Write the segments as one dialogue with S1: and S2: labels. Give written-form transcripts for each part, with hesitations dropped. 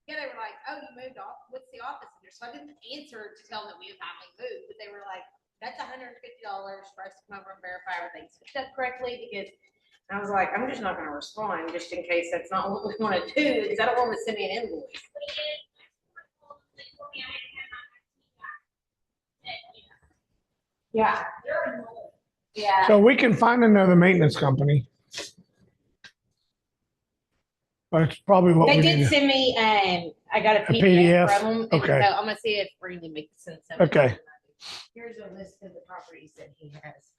S1: Yeah, they were like, oh, you moved off. What's the office address? So I didn't answer to tell them that we had finally moved, but they were like, that's $150 for us to come over and verify everything's hooked up correctly. Because I was like, I'm just not going to respond just in case that's not what we want to do, because I don't want to send me an invoice. Yeah. Yeah.
S2: So we can find another maintenance company. That's probably what
S1: They
S2: we
S1: did
S2: need.
S1: send me, I got a
S2: PDF?
S1: PDF from them.
S2: Okay.
S1: So I'm going to see if Brandon makes sense of it.
S2: Okay.
S1: Here's a list of the properties that he has.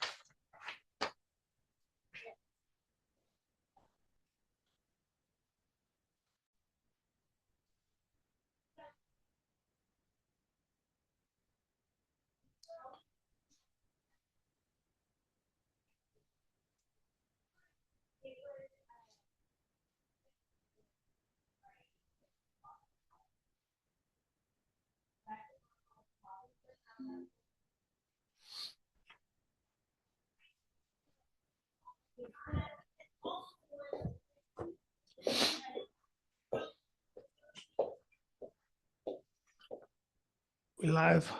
S2: We live.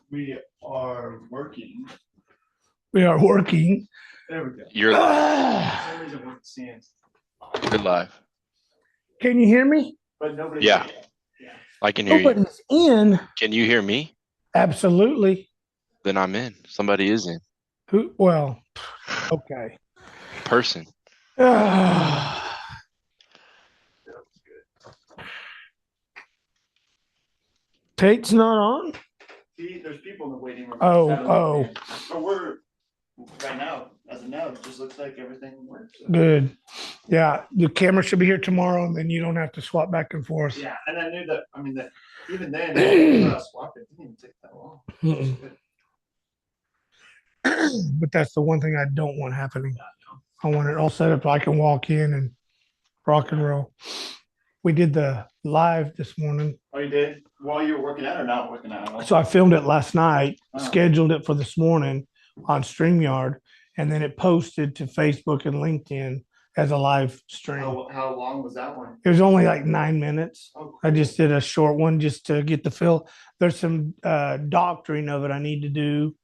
S3: We are working.
S2: We are working.
S3: There we go.
S4: You're live.
S3: For some reason, we're seeing,
S4: You're live.
S2: Can you hear me?
S3: but nobody.
S4: Yeah. I can hear you.
S2: Nobody's in.
S4: Can you hear me?
S2: Absolutely.
S4: Then I'm in. Somebody is in.
S2: Who? Well, okay.
S4: Person.
S2: Tate's not on?
S3: See, there's people in the waiting room.
S2: Oh.
S3: But we're right now, as of now, it just looks like everything works.
S2: Good. Yeah, the camera should be here tomorrow, and then you don't have to swap back and forth.
S3: Yeah, and I knew that. I mean, that even then, swap it didn't even take that long.
S2: But that's the one thing I don't want happening. I want it all set up so I can walk in and rock and roll. We did the live this morning.
S3: Oh, you did? While you were working out or not working out?
S2: So I filmed it last night, scheduled it for this morning on StreamYard, and then it posted to Facebook and LinkedIn as a live stream.
S3: How long was that one?
S2: It was only like 9 minutes.
S3: Oh, cool.
S2: I just did a short one just to get the feel. There's some doctoring of it I need to do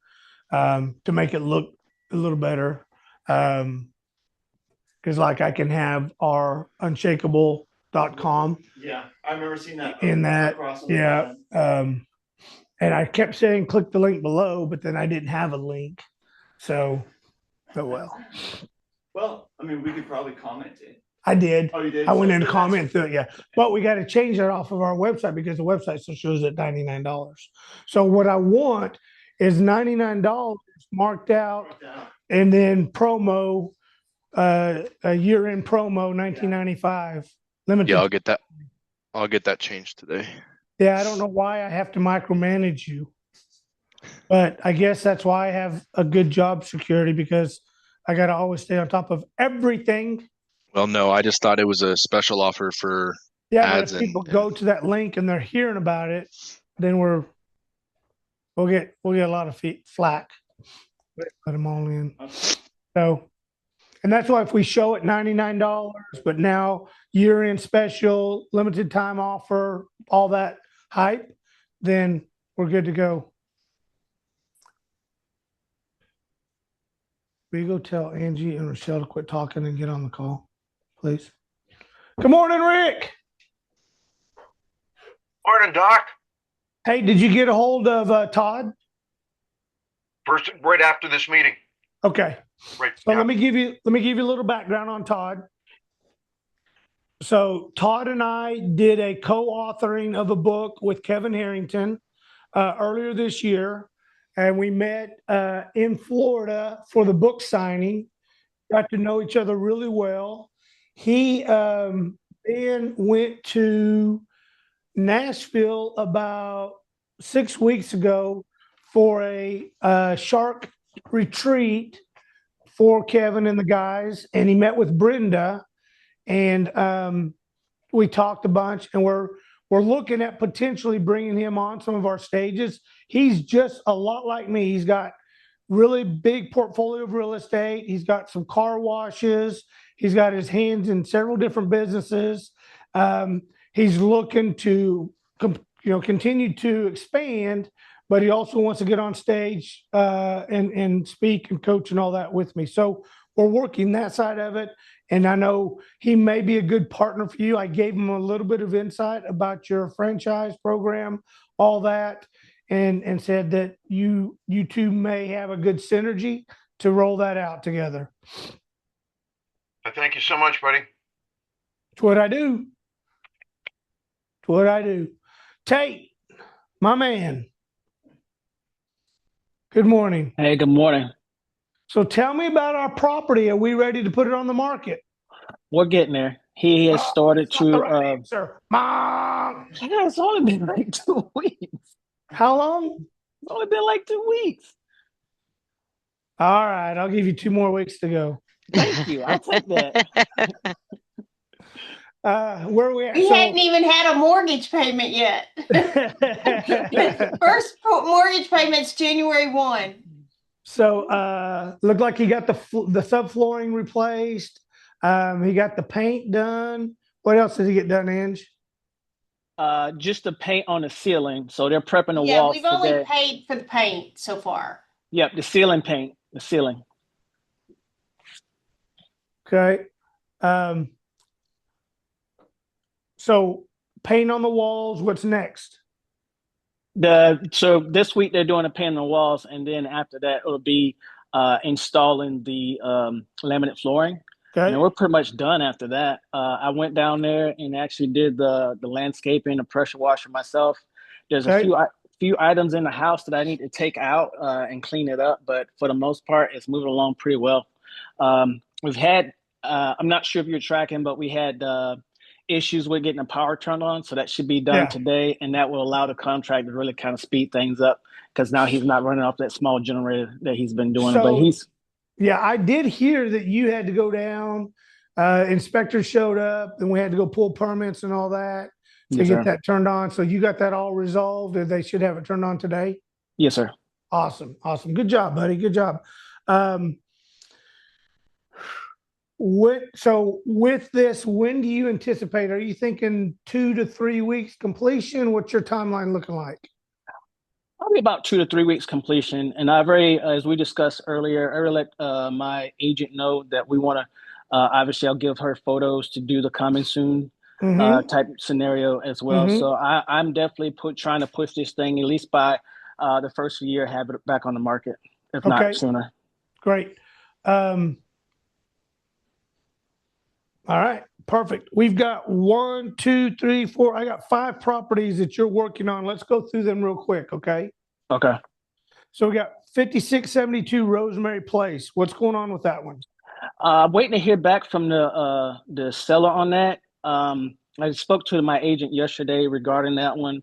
S2: to make it look a little better. Because like I can have our unshakable.com.
S3: Yeah, I remember seeing that.
S2: In that, yeah. And I kept saying click the link below, but then I didn't have a link. So, but well.
S3: Well, I mean, we could probably comment it.
S2: I did.
S3: Oh, you did?
S2: I went in and commented through it, yeah. But we got to change that off of our website because the website still shows it $99. So what I want is $99 marked out and then promo, a year-end promo, $19.95. Limited.
S4: Yeah, I'll get that changed today.
S2: Yeah, I don't know why I have to micromanage you, but I guess that's why I have a good job security because I got to always stay on top of everything.
S4: Well, no, I just thought it was a special offer for
S2: But
S4: ads.
S2: if people go to that link and they're hearing about it, then we'll get a lot of flack. Let them all in. So, and that's why if we show it $99, but now year-end special, limited time offer, all that hype, then we're good to go. Will you go tell Angie and Rochelle to quit talking and get on the call, please? Good morning, Rick.
S5: Morning, Doc.
S2: Hey, did you get a hold of Todd?
S5: First, right after this meeting.
S2: Okay.
S5: Right.
S2: So
S5: yeah.
S2: let me give you a little background on Todd. So Todd and I did a co-authoring of a book with Kevin Harrington earlier this year, and we met in Florida for the book signing. Got to know each other really well. He then went to Nashville about 6 weeks ago for a shark retreat for Kevin and the guys, and he met with Brenda, and we talked a bunch, and we're looking at potentially bringing him on some of our stages. He's just a lot like me. He's got really big portfolio of real estate. He's got some car washes. He's got his hands in several different businesses. he's looking to, continue to expand, but he also wants to get on stage and speak and coach and all that with me. So we're working that side of it. And I know he may be a good partner for you. I gave him a little bit of insight about your franchise program, all that, and said that you two may have a good synergy to roll that out together.
S5: Thank you so much, buddy.
S2: It's what I do. It's what I do. Tate, my man. Good morning.
S6: Hey, good morning.
S2: So tell me about our property. Are we ready to put it on the market?
S6: We're getting there. He has started
S2: That's not the right
S6: to.
S2: answer. Mom.
S6: Yeah, it's only been like 2 weeks.
S2: How long?
S6: It's only been like 2 weeks.
S2: All right, I'll give you 2 more weeks to go.
S6: Thank you. I'll take that.
S2: Where are we at?
S1: We hadn't even had a mortgage payment yet. First mortgage payment's January 1.
S2: So looked like he got the subflooring replaced. He got the paint done. What else did he get done, Ange?
S6: Just the paint on the ceiling. So they're prepping the
S1: Yeah,
S6: walls
S1: we've only
S6: today.
S1: paid for the paint so far.
S6: Yep, the ceiling paint. The ceiling.
S2: Okay. So paint on the walls. What's next?
S6: So this week they're doing the paint on the walls, and then after that it'll be installing the laminate flooring.
S2: Okay.
S6: And we're pretty much done after that. I went down there and actually did the landscaping, the pressure washer myself. There's
S2: Okay.
S6: a few items in the house that I need to take out and clean it up, but for the most part, it's moving along pretty well. We've had, I'm not sure if you're tracking, but we had issues with getting the power turned on, so that should be done today, and that will allow the contractor to really kind of speed things up because now he's not running off that small generator that he's been doing. But he's
S2: Yeah, I did hear that you had to go down. Inspectors showed up, and we had to go pull permits and all that to
S6: Yes,
S2: get
S6: sir.
S2: that turned on. So you got that all resolved, and they should have it turned on today.
S6: Yes, sir.
S2: Awesome. Good job, buddy. Good job. With this, when do you anticipate? Are you thinking 2 to 3 weeks completion? What's your timeline looking like?
S6: Probably about 2 to 3 weeks completion. And I've already, as we discussed earlier, I already let my agent know that we want to, obviously I'll give her photos to do the coming soon type scenario as well. So I'm definitely trying to push this thing at least by the first year, have it back on the market, if not sooner.
S2: Great. All right, perfect. We've got 1, 2, 3, 4. I got 5 properties that you're working on. Let's go through them real quick, okay?
S6: Okay.
S2: So we got 5672 Rosemary Place. What's going on with that one?
S6: I'm waiting to hear back from the seller on that. I spoke to my agent yesterday regarding that one.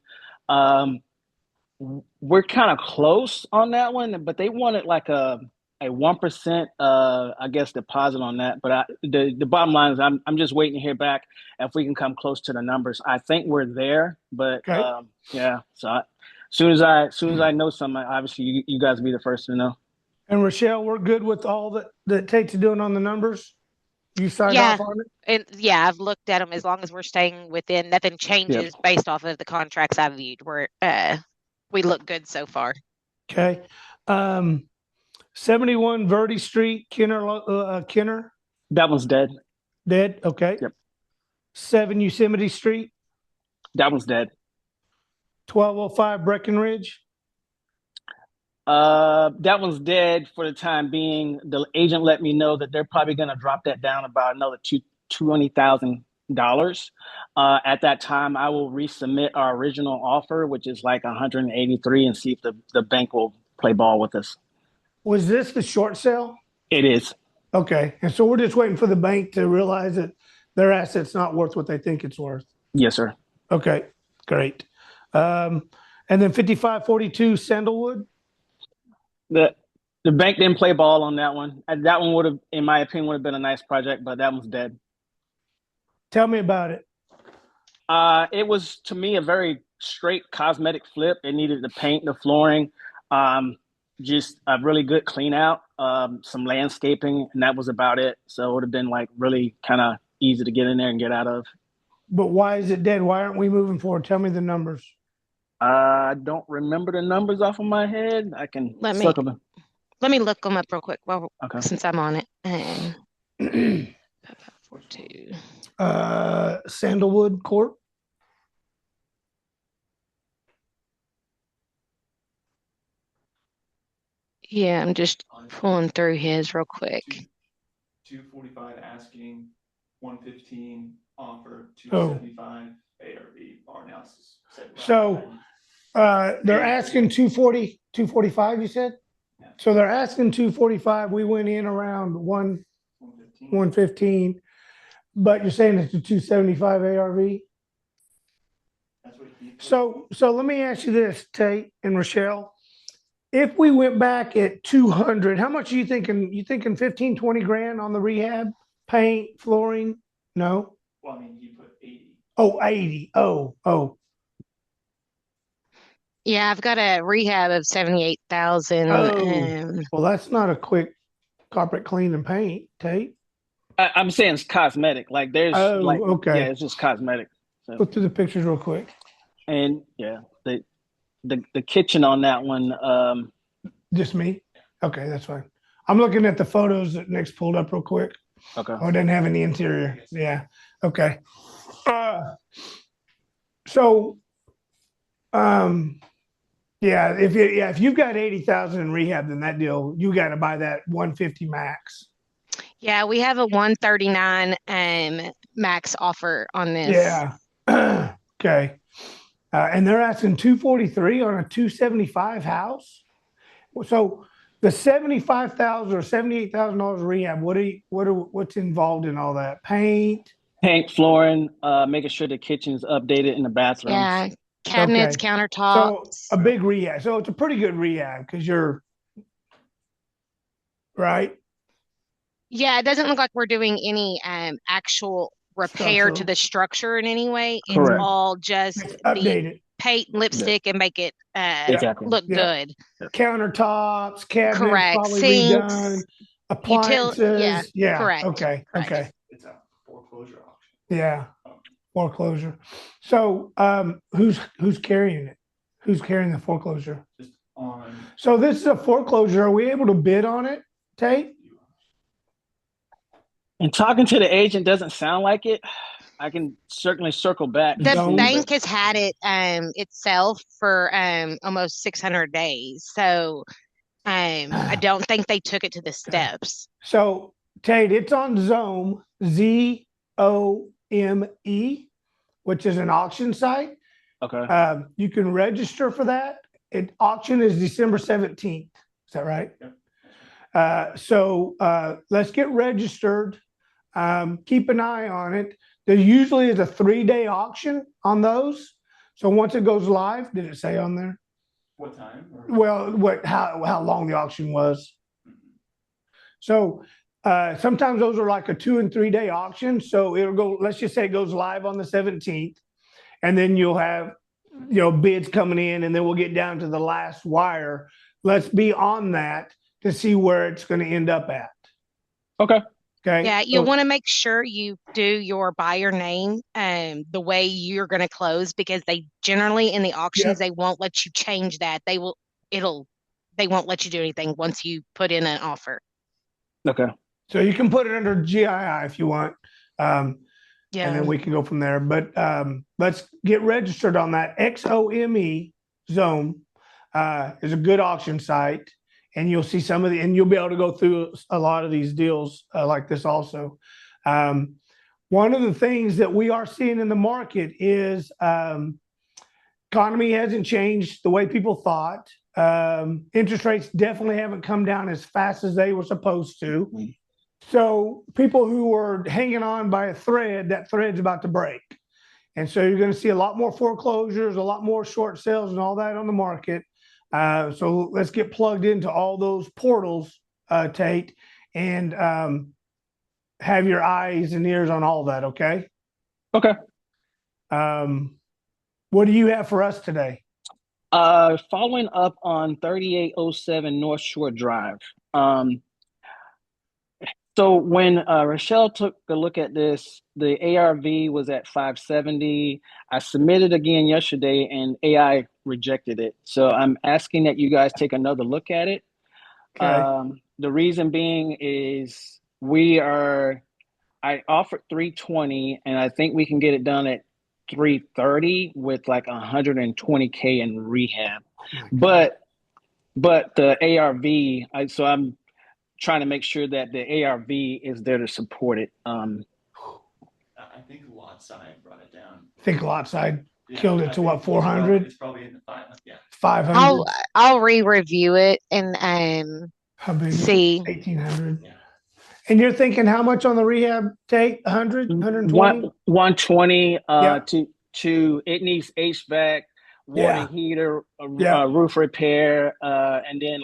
S6: We're kind of close on that one, but they wanted like a 1%, I guess, deposit on that. But the bottom line is I'm just waiting to hear back if we can come close to the numbers. I think we're there, but yeah. So as soon as I know something, obviously you guys will be the first to know.
S2: And Rochelle, we're good with all that Tate's doing on the numbers? You signed off on it?
S7: And yeah, I've looked at them. As long as we're staying within, nothing changes based off of the contracts I've viewed. We look good so far.
S2: Okay. 71 Verde Street, Kenner.
S6: That one's dead.
S2: Dead? Okay.
S6: Yep.
S2: 7 Yosemite Street.
S6: That one's dead.
S2: 1205 Breckenridge.
S6: That one's dead for the time being. The agent let me know that they're probably going to drop that down about another $20,000. At that time, I will resubmit our original offer, which is like 183, and see if the bank will play ball with us.
S2: Was this the short sale?
S6: It is.
S2: Okay. And so we're just waiting for the bank to realize that their asset's not worth what they think it's worth.
S6: Yes, sir.
S2: Okay. Great. And then 5542 Sandalwood.
S6: The bank didn't play ball on that one. That one would have, in my opinion, would have been a nice project, but that one's dead.
S2: Tell me about it.
S6: It was, to me, a very straight cosmetic flip. It needed the paint, the flooring, just a really good clean out, some landscaping, and that was about it. So it would have been like really kind of easy to get in there and get out of.
S2: But why is it dead? Why aren't we moving forward? Tell me the numbers.
S6: I don't remember the numbers off of my head. I can
S7: Let me
S6: circle them.
S7: let me look them up real quick. Well,
S6: Okay.
S7: since I'm on it. 542.
S2: Sandalwood Court.
S7: Yeah, I'm just pulling through his real quick.
S3: 245 asking, 115 offer,
S2: Oh.
S3: 275 ARV, bar analysis.
S2: So they're asking 240, 245, you said?
S3: Yeah.
S2: So they're asking 245. We went in around 115, but you're saying it's a 275 ARV?
S3: That's what he.
S2: So let me ask you this, Tate and Rochelle. If we went back at 200, how much are you thinking? You thinking 15, 20 grand on the rehab? Paint, flooring? No?
S3: Well, I mean, he put 80.
S2: Oh, 80. Oh.
S7: Yeah, I've got a rehab of 78,000.
S2: Well, that's not a quick carpet clean and paint, Tate.
S6: I'm saying it's cosmetic. Like there's
S2: Okay.
S6: Yeah, it's just cosmetic. So,
S2: Go through the pictures real quick.
S6: and yeah, the kitchen on that one,
S2: Just me? Okay, that's fine. I'm looking at the photos that Nick's pulled up real quick.
S6: okay.
S2: Oh, it doesn't have any interior. Yeah. Okay. So, yeah, if you've got 80,000 in rehab, then that deal, you got to buy that 150 max.
S7: Yeah, we have a 139 max offer on this.
S2: Yeah. Okay. And they're asking 243 on a 275 house. So the 75,000 or $78,000 rehab, what's involved in all that? Paint,
S6: Flooring, making sure the kitchen's updated in the bathrooms.
S7: Yeah, cabinets,
S2: Okay.
S7: countertops.
S2: So a big rehab. So it's a pretty good rehab because you're right.
S7: Yeah, it doesn't look like we're doing any actual repair to
S2: Structural.
S7: the structure in any way. It's
S2: Correct.
S7: all just
S2: It's
S7: the
S2: updated.
S7: paint, lipstick, and make it
S6: Exactly.
S7: look
S2: Yeah.
S7: good.
S2: Countertops, cabinets,
S7: Correct.
S2: probably
S7: Sinks,
S2: redone, appliances. Yeah.
S7: correct.
S2: Okay.
S7: Correct.
S2: Okay.
S3: It's a foreclosure auction.
S2: Yeah. Foreclosure. So who's carrying it? Who's carrying the foreclosure?
S3: Just on.
S2: So this is a foreclosure. Are we able to bid on it, Tate?
S6: And talking to the agent doesn't sound like it. I can certainly circle back.
S7: The
S2: Xome.
S7: bank has had it itself for almost 600 days. So I don't think they took it to the steps.
S2: So Tate, it's on Xome, Zome, which is an auction site.
S6: Okay.
S2: You can register for that. Auction is December 17th. Is that right?
S3: Yep.
S2: So let's get registered. Keep an eye on it. There usually is a 3-day auction on those. So once it goes live, did it say on there?
S3: What time?
S2: Well, how long the auction was. So sometimes those are like a 2 and 3 day auction. So it'll go, let's just say it goes live on the 17th, and then you'll have, bids coming in, and then we'll get down to the last wire. Let's be on that to see where it's going to end up at.
S6: Okay.
S2: Okay.
S7: Yeah, you'll want to make sure you do your buyer name the way you're going to close, because they generally in the auctions, they won't let you change that. They won't let you do anything once you put in an offer.
S6: Okay.
S2: So you can put it under GII if you want. And then we can go from there. But let's get registered on that. Xome, Xome, is a good auction site. And you'll see and you'll be able to go through a lot of these deals like this also. One of the things that we are seeing in the market is economy hasn't changed the way people thought. Interest rates definitely haven't come down as fast as they were supposed to. So people who were hanging on by a thread, that thread's about to break. And so you're going to see a lot more foreclosures, a lot more short sales and all that on the market. So let's get plugged into all those portals, Tate, and have your eyes and ears on all that, okay?
S6: Okay.
S2: What do you have for us today?
S6: Following up on 3807 North Shore Drive. So when Rochelle took a look at this, the ARV was at 570. I submitted again yesterday, and AI rejected it. So I'm asking that you guys take another look at it.
S2: Okay.
S6: The reason being is I offered 320, and I think we can get it done at 330 with like 120K in rehab.
S2: Oh my God.
S6: But the so I'm trying to make sure that the ARV is there to support it.
S3: I think lot side brought it down.
S2: I think lot side
S3: Yeah,
S2: killed
S3: I
S2: it to
S3: think
S2: what, 400,
S3: It's probably in the five. Yeah.
S2: 500?
S7: I'll re-review it and
S2: How big is it?
S7: see.
S2: 1,800.
S3: Yeah.
S2: And you're thinking how much on the rehab take? 100, 120?
S6: 120
S2: Yeah.
S6: to it needs HVAC, water
S2: Yeah.
S6: heater,
S2: Yeah.
S6: roof repair, and then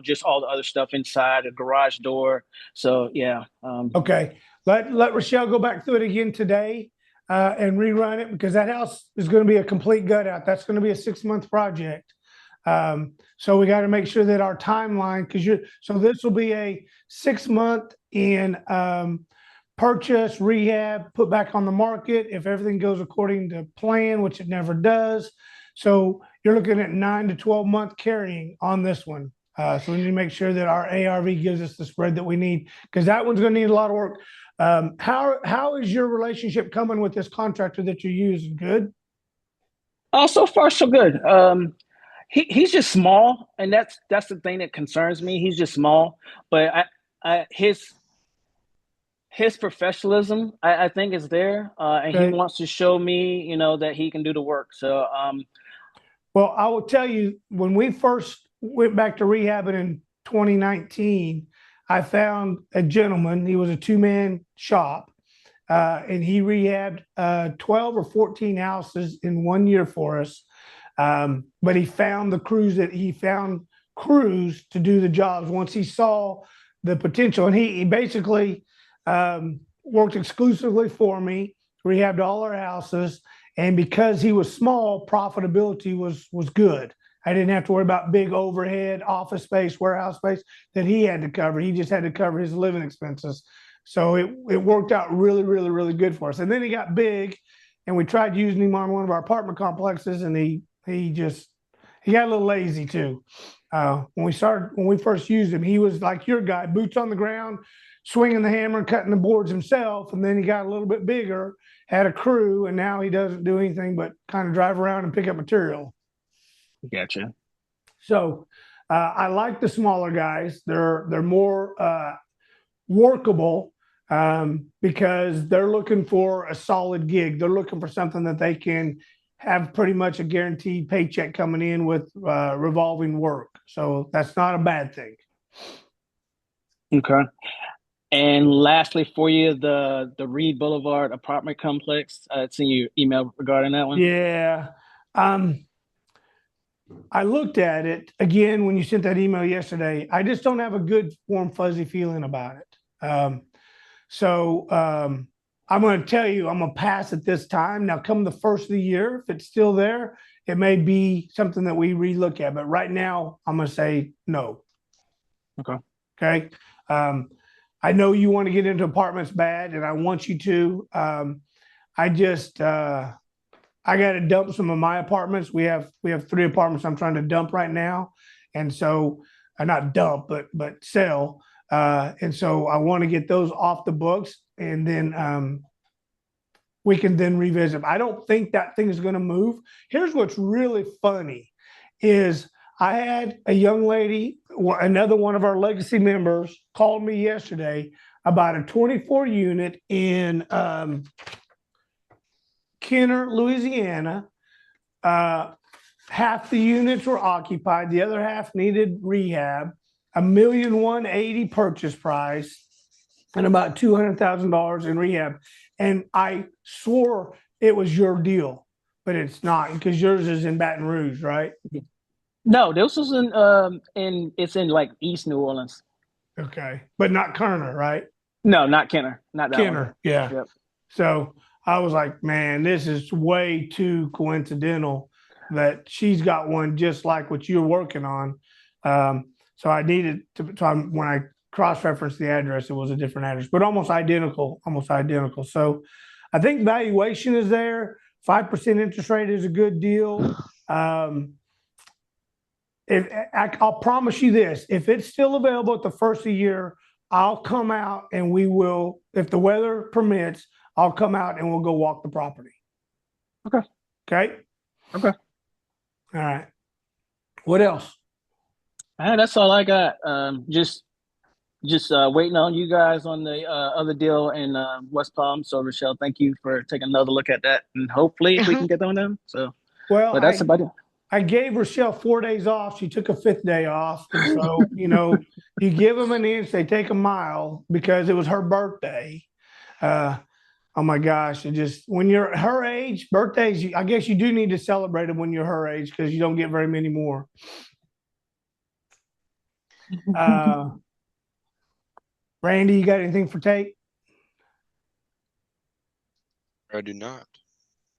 S6: just all the other stuff inside, a garage door. So yeah.
S2: Okay. Let Rochelle go back through it again today and rerun it, because that house is going to be a complete gut out. That's going to be a 6-month project. So we got to make sure that our timeline, so this will be a 6-month in purchase, rehab, put back on the market if everything goes according to plan, which it never does. So you're looking at 9 to 12-month carrying on this one. So we need to make sure that our ARV gives us the spread that we need, because that one's going to need a lot of work. How is your relationship coming with this contractor that you're using? Good?
S6: Oh, so far so good. He's just small, and that's the thing that concerns me. He's just small, but his professionalism, I think, is there, and
S2: Okay.
S6: he wants to show me, that he can do the work. So,
S2: Well, I will tell you, when we first went back to rehabbing in 2019, I found a gentleman. He was a 2-man shop, and he rehabbed 12 or 14 houses in 1 year for us. But he found crews to do the jobs once he saw the potential. And he basically worked exclusively for me, rehabbed all our houses. And because he was small, profitability was good. I didn't have to worry about big overhead, office space, warehouse space that he had to cover. He just had to cover his living expenses. So it worked out really, really, really good for us. And then he got big, and we tried using him on one of our apartment complexes, and he got a little lazy too. When we first used him, he was like your guy, boots on the ground, swinging the hammer and cutting the boards himself. And then he got a little bit bigger, had a crew, and now he doesn't do anything but kind of drive around and pick up material.
S6: gotcha.
S2: So I like the smaller guys. They're more workable because they're looking for a solid gig. They're looking for something that they can have pretty much a guaranteed paycheck coming in with revolving work. So that's not a bad thing.
S6: Okay. And lastly, for you, the Reed Boulevard apartment complex. It's in your email regarding that one.
S2: Yeah. I looked at it again when you sent that email yesterday. I just don't have a good warm, fuzzy feeling about it. So I'm going to tell you, I'm going to pass at this time. Now, come the first of the year, if it's still there, it may be something that we relook at. But right now, I'm going to say no.
S6: Okay.
S2: Okay. I know you want to get into apartments bad, and I want you to. I got to dump some of my apartments. We have 3 apartments I'm trying to dump right now, and so not dump, but sell. And so I want to get those off the books, and then we can then revisit. I don't think that thing is going to move. Here's what's really funny is I had a young lady, another one of our legacy members, called me yesterday about a 24 unit in Kenner, Louisiana. Half the units were occupied. The other half needed rehab. $1,180,000 purchase price and about $200,000 in rehab. And I swore it was your deal, but it's not, because yours is in Baton Rouge, right?
S6: No, this was it's in like East New Orleans.
S2: Okay, but not Kerner, right?
S6: No, not Kenner, not that
S2: Kenner,
S6: one.
S2: yeah.
S6: Yep.
S2: So I was like, man, this is way too coincidental that she's got one just like what you're working on. So I needed to. So when I cross-referenced the address. It was a different address, but almost identical, So I think valuation is there. 5% interest rate is a good deal. I'll promise you this, if it's still available at the first of the year, I'll come out and we will, if the weather permits, I'll come out and we'll go walk the property.
S6: Okay.
S2: Okay.
S6: Okay.
S2: All right. What else?
S6: That's all I got. Just waiting on you guys on the other deal in West Palm. So Rochelle, thank you for taking another look at that, and hopefully we can get that one done. So,
S2: well,
S6: but that's about it.
S2: I gave Rochelle 4 days off. She took a 5th day off. And so, you give them an inch, they take a mile, because it was her birthday. Oh my gosh. It just, when you're her age, birthdays, I guess you do need to celebrate them when you're her age, because you don't get very many more. Randy, you got anything for Tate?
S4: I do not.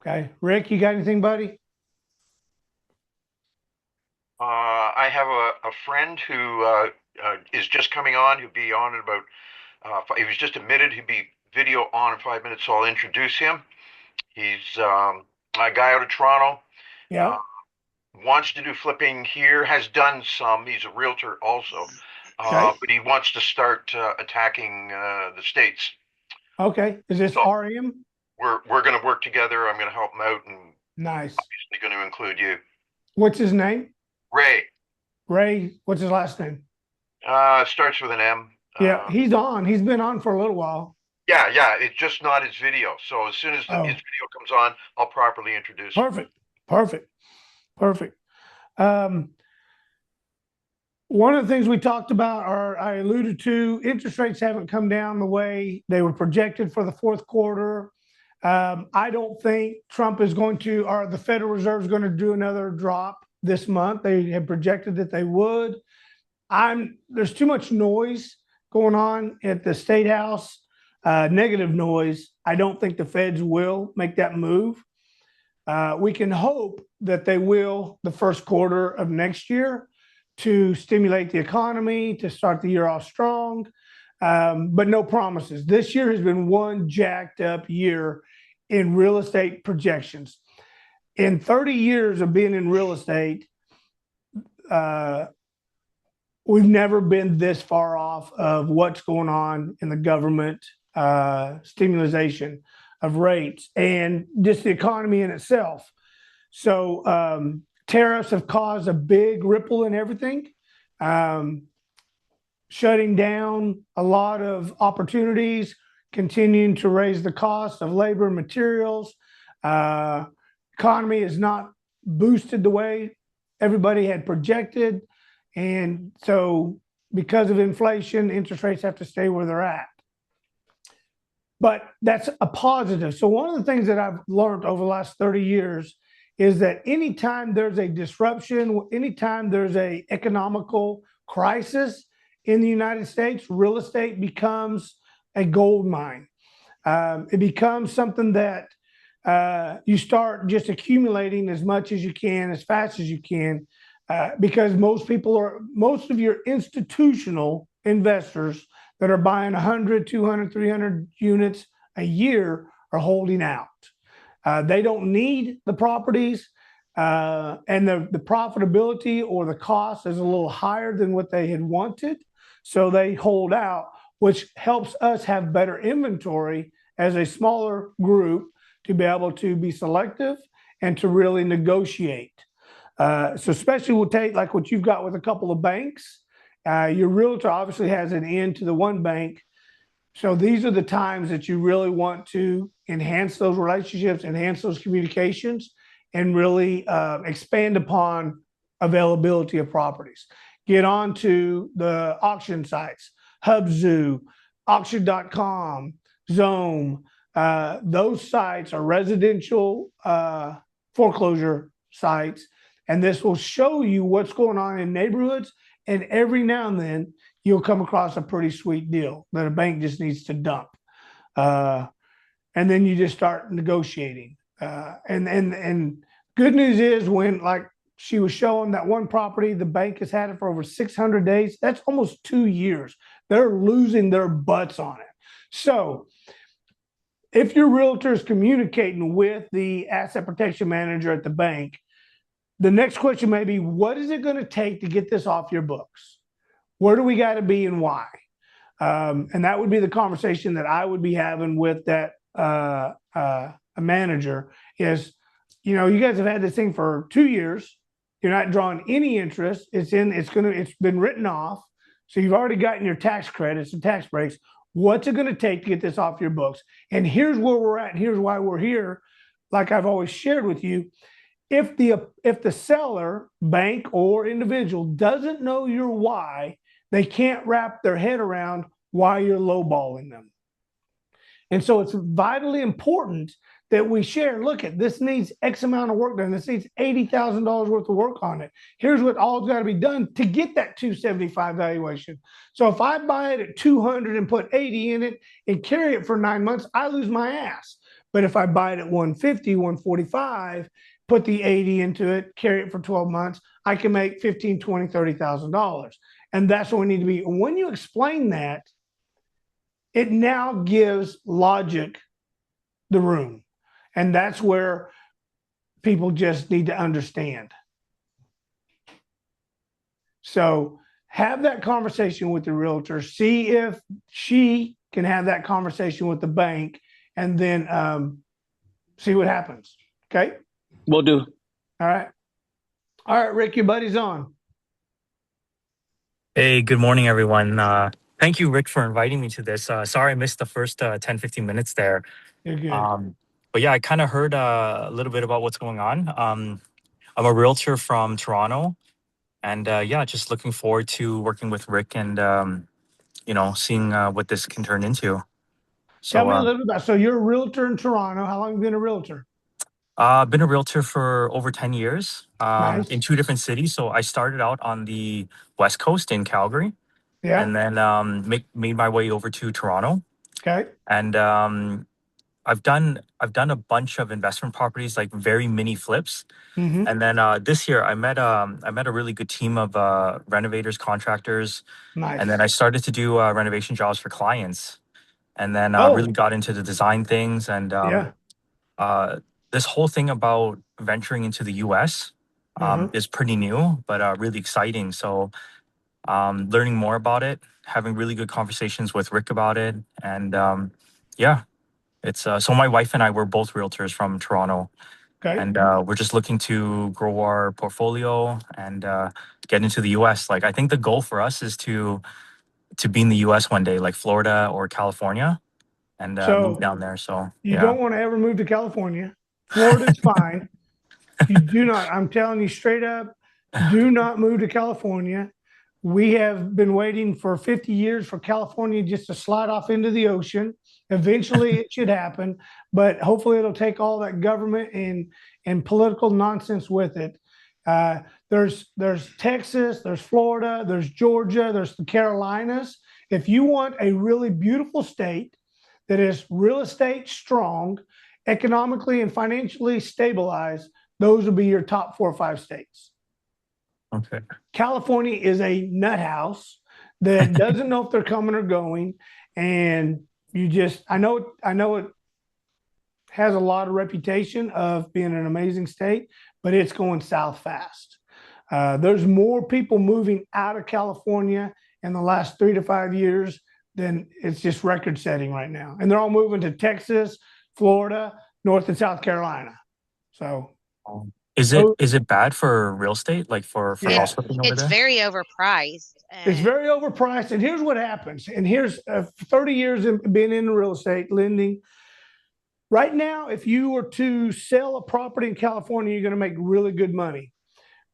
S2: Okay. Rick, you got anything, buddy?
S5: I have a friend who is just coming on. He'll be on in about, he was just admitted. He'll be video on in 5 minutes, so I'll introduce him. He's a guy out of Toronto.
S2: Yeah.
S5: Wants to do flipping here, has done some. He's a realtor also.
S2: Okay.
S5: But he wants to start attacking the States.
S2: Okay. Is this
S5: So-
S2: RM?
S5: We're going to work together. I'm going to help him out, and
S2: Nice.
S5: obviously going to include you.
S2: What's his name?
S5: Ray.
S2: Ray. What's his last name?
S5: Starts with an M.
S2: Yeah, he's on. He's been on for a little while.
S5: Yeah. It's just not his video. So as soon as his video comes on, I'll properly introduce him.
S2: Perfect. One of the things we talked about, or I alluded to, interest rates haven't come down the way they were projected for the fourth quarter. I don't think Trump is going to, or the Federal Reserve is going to do another drop this month. They have projected that they would. There's too much noise going on at the State House, negative noise. I don't think the Feds will make that move. We can hope that they will the first quarter of next year to stimulate the economy, to start the year off strong, but no promises. This year has been one jacked up year in real estate projections. In 30 years of being in real estate, we've never been this far off of what's going on in the government stimulation of rates and just the economy in itself. So tariffs have caused a big ripple in everything, shutting down a lot of opportunities, continuing to raise the cost of labor and materials. Economy is not boosted the way everybody had projected. And so because of inflation, interest rates have to stay where they're at. But that's a positive. So one of the things that I've learned over the last 30 years is that anytime there's a disruption, anytime there's a economical crisis in the United States, real estate becomes a gold mine. It becomes something that you start just accumulating as much as you can, as fast as you can, because most of your institutional investors that are buying 100, 200, 300 units a year are holding out. They don't need the properties, and the profitability or the cost is a little higher than what they had wanted. So they hold out, which helps us have better inventory as a smaller group to be able to be selective and to really negotiate. So especially we'll take like what you've got with a couple of banks. Your realtor obviously has an in to the one bank. So these are the times that you really want to enhance those relationships, enhance those communications, and really expand upon availability of properties. Get on to the auction sites, Hubzu, auction.com, Xome. Those sites are residential foreclosure sites, and this will show you what's going on in neighborhoods. And every now and then, you'll come across a pretty sweet deal that a bank just needs to dump. And then you just start negotiating. And good news is when, like she was showing that one property, the bank has had it for over 600 days. That's almost 2 years. they're losing their butts on it. So if your realtor is communicating with the asset protection manager at the bank, the next question may be, what is it going to take to get this off your books? Where do we got to be and why? And that would be the conversation that I would be having with that a manager is, you know, you guys have had this thing for 2 years. You're not drawing any interest. It's been written off. So you've already gotten your tax credits and tax breaks. What's it going to take to get this off your books? And here's where we're at. And here's why we're here. Like I've always shared with you, if the seller, bank or individual doesn't know your why, they can't wrap their head around why you're lowballing them. And so it's vitally important that we share, look at this needs X amount of work done. This needs $80,000 worth of work on it. Here's what all's got to be done to get that 275 valuation. So if I buy it at 200 and put 80 in it and carry it for 9 months, I lose my ass. But if I buy it at 150, 145, put the 80 into it, carry it for 12 months, I can make $15,000, $20,000, $30,000. And that's what we need to be. And when you explain that, it now gives logic the room. And that's where people just need to understand. So have that conversation with the realtor, see if she can have that conversation with the bank, and then see what happens. Okay?
S6: Will do.
S2: All right. All right, Rick, your buddy's on.
S8: Hey, good morning, everyone. Thank you, Rick, for inviting me to this. Sorry I missed the first 10, 15 minutes there.
S2: You're good.
S8: But yeah, I kind of heard a little bit about what's going on. I'm a realtor from Toronto, and yeah, just looking forward to working with Rick and, seeing what this can turn into. So,
S2: Tell me a little bit about, so you're a realtor in Toronto. How long have you been a realtor?
S8: I've been a realtor for over 10 years
S2: Nice.
S8: in 2 different cities. So I started out on the West Coast in Calgary.
S2: Yeah.
S8: And then made my way over to Toronto.
S2: Okay.
S8: And I've done a bunch of investment properties, like very mini flips.
S2: Mm-hmm.
S8: And then this year I met a really good team of renovators, contractors.
S2: Nice.
S8: And then I started to do renovation jobs for clients. And then really got into the design things. And this whole thing about venturing into the US is pretty new, but really exciting. So learning more about it, having really good conversations with Rick about it. And yeah, it's so my wife and I were both realtors from Toronto.
S2: Okay.
S8: And we're just looking to grow our portfolio and get into the US. Like, I think the goal for us is to be in the US one day, like Florida or California, and move down there. So
S2: you don't want to ever move to California. Florida's fine. You do not, I'm telling you straight up, do not move to California. We have been waiting for 50 years for California just to slide off into the ocean. Eventually it should happen, but hopefully it'll take all that government and political nonsense with it. There's Texas, there's Florida, there's Georgia, there's the Carolinas. If you want a really beautiful state that is real estate strong, economically and financially stabilized, those will be your top 4 or 5 states.
S8: Okay.
S2: California is a nut house that doesn't know if they're coming or going. And I know it has a lot of reputation of being an amazing state, but it's going south fast. There's more people moving out of California in the last 3 to 5 years than it's just record setting right now. And they're all moving to Texas, Florida, North and South Carolina. So
S8: is it bad for real estate, like for house flipping over
S7: It's
S8: there?
S7: very overpriced.
S2: It's very overpriced. And here's what happens. And here's 30 years of being in real estate lending. Right now, if you were to sell a property in California, you're going to make really good money.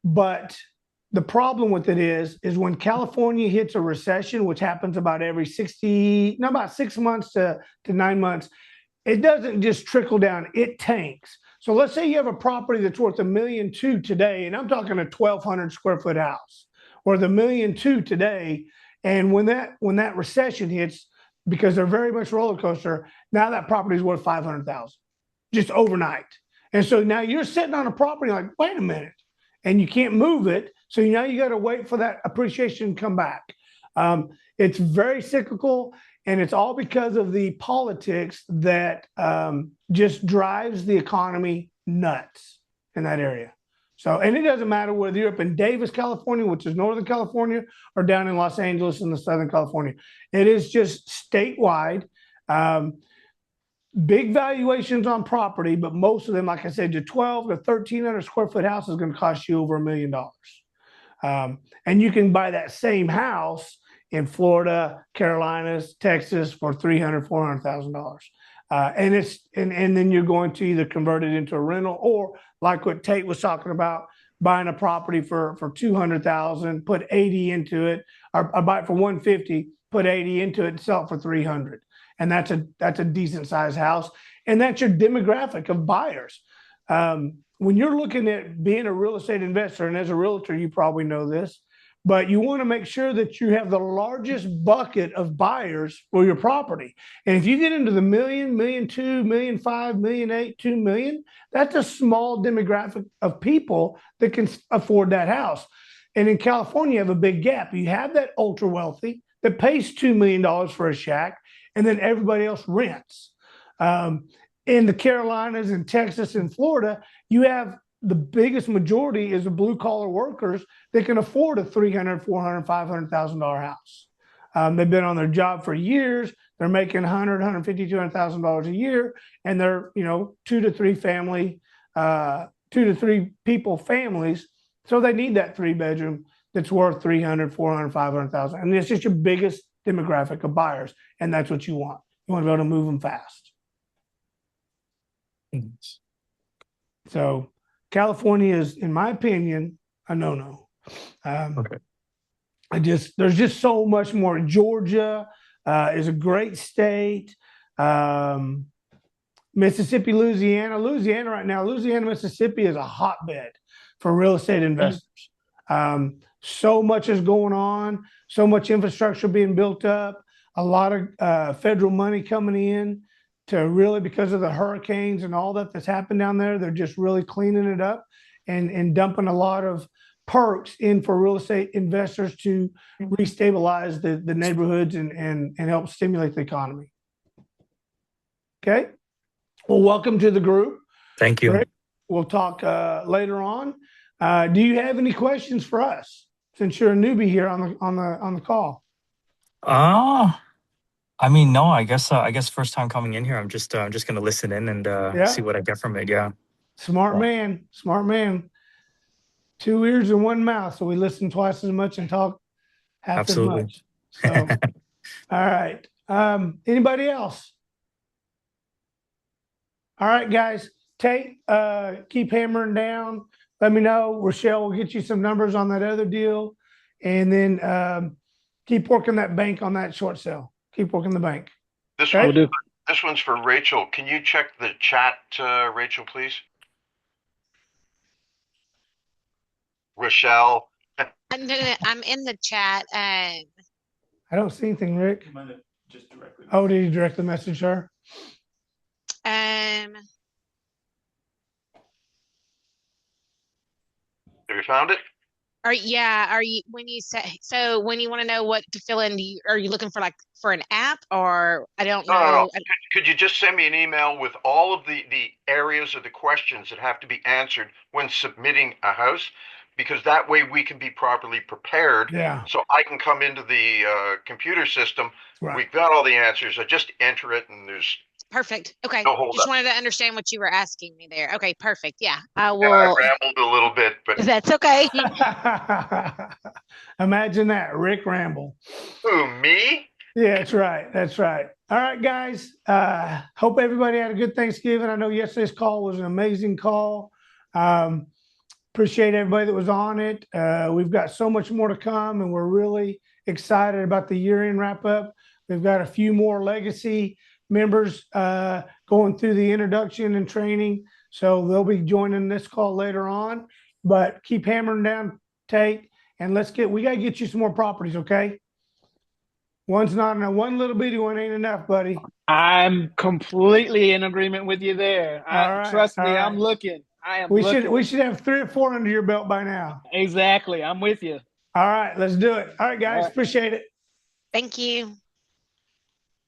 S2: But the problem with it is when California hits a recession, which happens about every 6 months to 9 months, it doesn't just trickle down, it tanks. So let's say you have a property that's worth $1.2 million today, and I'm talking a 1,200 square foot house, or the $1.2 million today. And when that recession hits, because they're very much roller coaster, now that property is worth $500,000 just overnight. And so now you're sitting on a property like, wait a minute, and you can't move it. So now you got to wait for that appreciation to come back. It's very cyclical, and it's all because of the politics that just drives the economy nuts in that area. So, and it doesn't matter whether you're up in Davis, California, which is Northern California, or down in Los Angeles in the Southern California. It is just statewide. Big valuations on property, but most of them, like I said, your 12 to 1,300 square foot house is going to cost you over $1 million. And you can buy that same house in Florida, Carolinas, Texas for $300,000, $400,000. And then you're going to either convert it into a rental, or like what Tate was talking about, buying a property for $200,000, put 80 into it, or buy it for 150, put 80 into it, and sell it for 300. And that's a decent sized house. And that's your demographic of buyers. When you're looking at being a real estate investor, and as a realtor, you probably know this, but you want to make sure that you have the largest bucket of buyers for your property. And if you get into the $1 million, $1.2 million, $1.5 million, $1.8 million, $2 million, that's a small demographic of people that can afford that house. And in California, you have a big gap. You have that ultra wealthy that pays $2 million for a shack, and then everybody else rents. In the Carolinas and Texas and Florida, you have the biggest majority is the blue collar workers that can afford a $300,000, $400,000, $500,000 house. They've been on their job for years. They're making $100,000, $150,000, $200,000 a year, and they're 2 to 3 people families. So they need that 3-bedroom that's worth $300,000, $400,000, $500,000, and it's just your biggest demographic of buyers, and that's what you want. You want to be able to move them fast. So California is, in my opinion, a no-no.
S8: Okay.
S2: There's just so much more. Georgia is a great state. Mississippi, Louisiana right now, Mississippi is a hotbed for real estate investors. So much is going on, so much infrastructure being built up, a lot of federal money coming in to really, because of the hurricanes and all that's happened down there, they're just really cleaning it up and dumping a lot of perks in for real estate investors to restabilize the neighborhoods and help stimulate the economy. Okay. Well, welcome to the group.
S8: Thank you.
S2: Rick, we'll talk later on. Do you have any questions for us, since you're a newbie here on the call?
S8: I mean, no. I guess first time coming in here. I'm just going to listen in and see what I get from it. Yeah.
S2: Smart man. 2 ears and 1 mouth, so we listen twice as much and talk half
S8: Absolutely.
S2: as much. So, all right. Anybody else? All right, guys. Tate, keep hammering down. Let me know. Rochelle will get you some numbers on that other deal, and then keep working that bank on that short sale. Keep working the bank.
S5: This one's for Rachel. Can you check the chat, Rachel, please? Rochelle.
S7: I'm in the chat.
S2: I don't see anything, Rick.
S3: You might have just directly.
S2: Oh, did you directly message her?
S5: Have you found it?
S7: Are you when you want to know what to fill in, are you looking for an app, or I don't know?
S5: No. Could you just send me an email with all of the areas of the questions that have to be answered when submitting a house? Because that way we can be properly prepared.
S2: Yeah.
S5: So I can come into the computer system.
S2: Right.
S5: We've got all the answers. I just enter it, and there's
S7: perfect. Okay.
S5: no hold
S7: Just
S5: up.
S7: wanted to understand what you were asking me there. Okay, perfect. Yeah. I will.
S5: I rambled a little bit, but
S7: That's okay.
S2: Imagine that, Rick Ramble.
S5: who, me?
S2: Yeah, that's right. That's right. All right, guys. Hope everybody had a good Thanksgiving. I know yesterday's call was an amazing call. Appreciate everybody that was on it. We've got so much more to come, and we're really excited about the year-end wrap-up. We've got a few more legacy members going through the introduction and training, so they'll be joining this call later on. But keep hammering down, Tate, and we got to get you some more properties, okay? One's not enough. One little bitty one ain't enough, buddy.
S6: I'm completely in agreement with you there. Trust me,
S2: all right.
S6: I'm looking.
S2: We should have 3 or 4 under your belt by now.
S6: Exactly. I'm with you.
S2: All right, let's do it. All right, guys.
S6: All right.
S2: Appreciate it.
S7: Thank you.